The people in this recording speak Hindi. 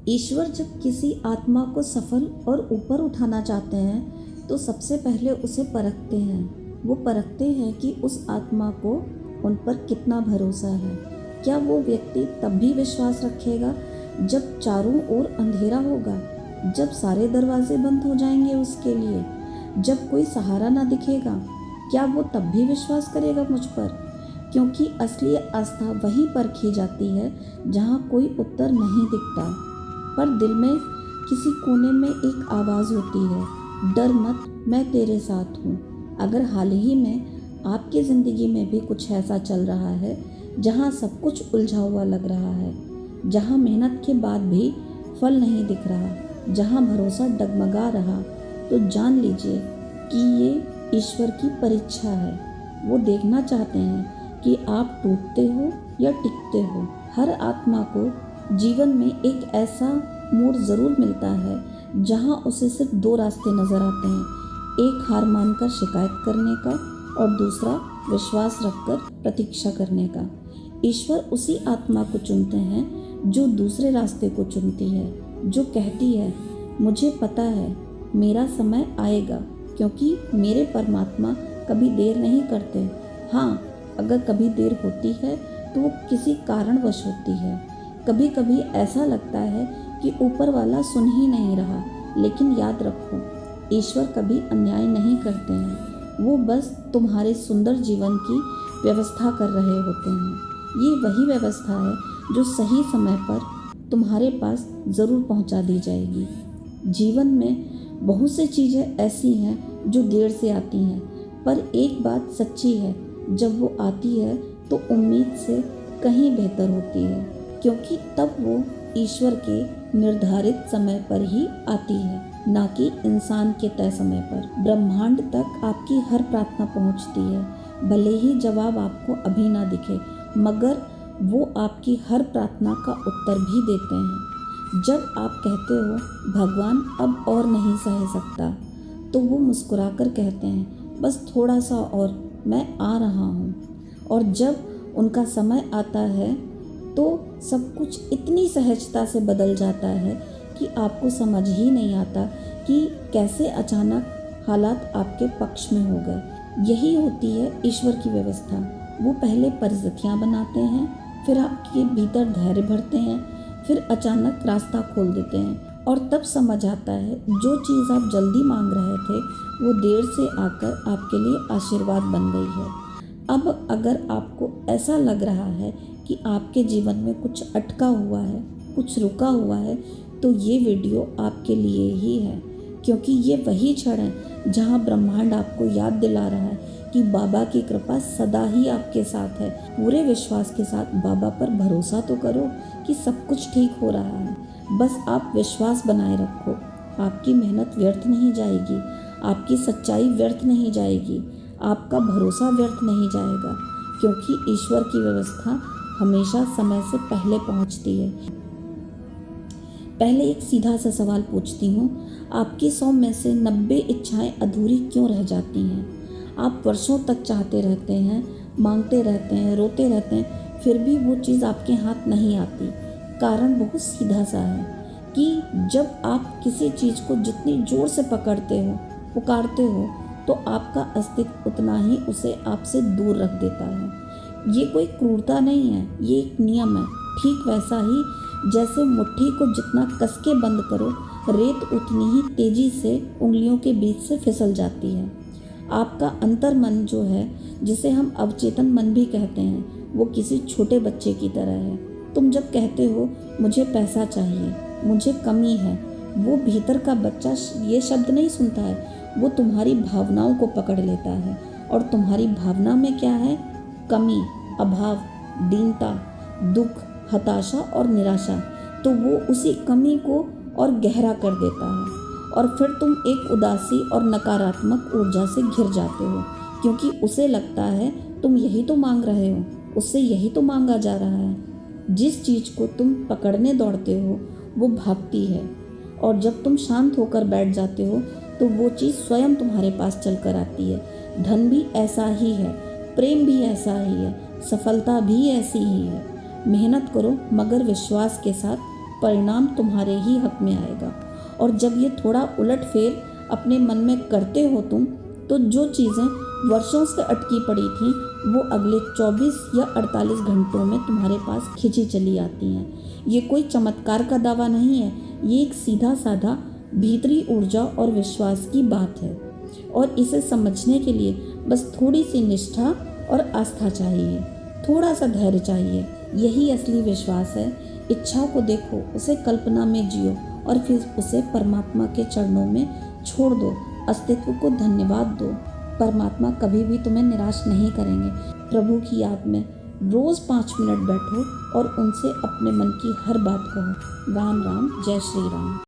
ईश्वर जब किसी आत्मा को सफल और ऊपर उठाना चाहते हैं तो सबसे पहले उसे परखते हैं। वो परखते हैं कि उस आत्मा को उन पर कितना भरोसा है। क्या वो व्यक्ति तब भी विश्वास रखेगा जब चारों ओर अंधेरा होगा, जब सारे दरवाजे बंद हो जाएंगे उसके लिए, जब कोई सहारा ना दिखेगा? क्या वो तब भी विश्वास करेगा मुझ पर? क्योंकि असली आस्था वहीं परखी जाती है जहाँ कोई उत्तर नहीं दिखता, पर दिल में किसी कोने में एक आवाज़ होती है, डर मत, मैं तेरे साथ हूँ। अगर हाल ही में आपकी ज़िंदगी में भी कुछ ऐसा चल रहा है जहाँ सब कुछ उलझा हुआ लग रहा है, जहाँ मेहनत के बाद भी फल नहीं दिख रहा, जहाँ भरोसा डगमगा रहा, तो जान लीजिए कि ये ईश्वर की परीक्षा है। वो देखना चाहते हैं कि आप टूटते हो या टिकते हो। हर आत्मा को जीवन में एक ऐसा मोड़ ज़रूर मिलता है जहाँ उसे सिर्फ दो रास्ते नज़र आते हैं, एक हार मानकर शिकायत करने का और दूसरा विश्वास रखकर प्रतीक्षा करने का। ईश्वर उसी आत्मा को चुनते हैं जो दूसरे रास्ते को चुनती है, जो कहती है मुझे पता है मेरा समय आएगा, क्योंकि मेरे परमात्मा कभी देर नहीं करते। हाँ, अगर कभी देर होती है तो वो किसी कारणवश होती है। कभी कभी ऐसा लगता है कि ऊपर वाला सुन ही नहीं रहा, लेकिन याद रखो ईश्वर कभी अन्याय नहीं करते हैं। वो बस तुम्हारे सुंदर जीवन की व्यवस्था कर रहे होते हैं। ये वही व्यवस्था है जो सही समय पर तुम्हारे पास ज़रूर पहुंचा दी जाएगी। जीवन में बहुत सी चीज़ें ऐसी हैं जो देर से आती हैं, पर एक बात सच्ची है, जब वो आती है तो उम्मीद से कहीं बेहतर होती है, क्योंकि तब वो ईश्वर के निर्धारित समय पर ही आती है, ना कि इंसान के तय समय पर। ब्रह्मांड तक आपकी हर प्रार्थना पहुंचती है, भले ही जवाब आपको अभी ना दिखे, मगर वो आपकी हर प्रार्थना का उत्तर भी देते हैं। जब आप कहते हो भगवान अब और नहीं सह सकता, तो वो मुस्कुराकर कहते हैं बस थोड़ा सा और, मैं आ रहा हूँ। और जब उनका समय आता है तो सब कुछ इतनी सहजता से बदल जाता है कि आपको समझ ही नहीं आता कि कैसे अचानक हालात आपके पक्ष में हो गए। यही होती है ईश्वर की व्यवस्था। वो पहले परिस्थितियाँ बनाते हैं, फिर आपके भीतर धैर्य भरते हैं, फिर अचानक रास्ता खोल देते हैं, और तब समझ आता है जो चीज़ आप जल्दी मांग रहे थे वो देर से आकर आपके लिए आशीर्वाद बन गई है। अब अगर आपको ऐसा लग रहा है कि आपके जीवन में कुछ अटका हुआ है, कुछ रुका हुआ है, तो ये वीडियो आपके लिए ही है, क्योंकि ये वही क्षण है जहाँ ब्रह्मांड आपको याद दिला रहा है कि बाबा की कृपा सदा ही आपके साथ है। पूरे विश्वास के साथ बाबा पर भरोसा तो करो कि सब कुछ ठीक हो रहा है। बस आप विश्वास बनाए रखो, आपकी मेहनत व्यर्थ नहीं जाएगी, आपकी सच्चाई व्यर्थ नहीं जाएगी, आपका भरोसा व्यर्थ नहीं जाएगा, क्योंकि ईश्वर की व्यवस्था हमेशा समय से पहले पहुंचती है। पहले एक सीधा सा सवाल पूछती हूँ, आपकी 100 में से 90 इच्छाएं अधूरी क्यों रह जाती हैं? आप वर्षों तक चाहते रहते हैं, मांगते रहते हैं, रोते रहते हैं, फिर भी वो चीज़ आपके हाथ नहीं आती। कारण बहुत सीधा सा है कि जब आप किसी चीज़ को जितनी जोर से पकड़ते हो, पुकारते हो, तो आपका अस्तित्व उतना ही उसे आपसे दूर रख देता है। ये कोई क्रूरता नहीं है, ये एक नियम है। ठीक वैसा ही जैसे मुट्ठी को जितना कस के बंद करो, रेत उतनी ही तेजी से उंगलियों के बीच से फिसल जाती है। आपका अंतर मन जो है, जिसे हम अवचेतन मन भी कहते हैं, वो किसी छोटे बच्चे की तरह है। तुम जब कहते हो मुझे पैसा चाहिए, मुझे कमी है, वो भीतर का बच्चा ये शब्द नहीं सुनता है, वो तुम्हारी भावनाओं को पकड़ लेता है। और तुम्हारी भावना में क्या है? कमी, अभाव, दीनता, दुख, हताशा और निराशा। तो वो उसी कमी को और गहरा कर देता है, और फिर तुम एक उदासी और नकारात्मक ऊर्जा से घिर जाते हो, क्योंकि उसे लगता है तुम यही तो मांग रहे हो, उससे यही तो मांगा जा रहा है। जिस चीज़ को तुम पकड़ने दौड़ते हो वो भागती है, और जब तुम शांत होकर बैठ जाते हो तो वो चीज़ स्वयं तुम्हारे पास चल कर आती है। धन भी ऐसा ही है, प्रेम भी ऐसा ही है, सफलता भी ऐसी ही है। मेहनत करो मगर विश्वास के साथ, परिणाम तुम्हारे ही हक में आएगा। और जब ये थोड़ा उलट फेर अपने मन में करते हो तुम, तो जो चीज़ें वर्षों से अटकी पड़ी थी वो अगले 24 या 48 घंटों में तुम्हारे पास खिंची चली आती हैं। ये कोई चमत्कार का दावा नहीं है, ये एक सीधा साधा भीतरी ऊर्जा और विश्वास की बात है। और इसे समझने के लिए बस थोड़ी सी निष्ठा और आस्था चाहिए, थोड़ा सा धैर्य चाहिए। यही असली विश्वास है। इच्छा को देखो, उसे कल्पना में जियो और फिर उसे परमात्मा के चरणों में छोड़ दो। अस्तित्व को धन्यवाद दो। परमात्मा कभी भी तुम्हें निराश नहीं करेंगे। प्रभु की याद में रोज़ 5 मिनट बैठो और उनसे अपने मन की हर बात कहो। राम राम, जय श्री राम।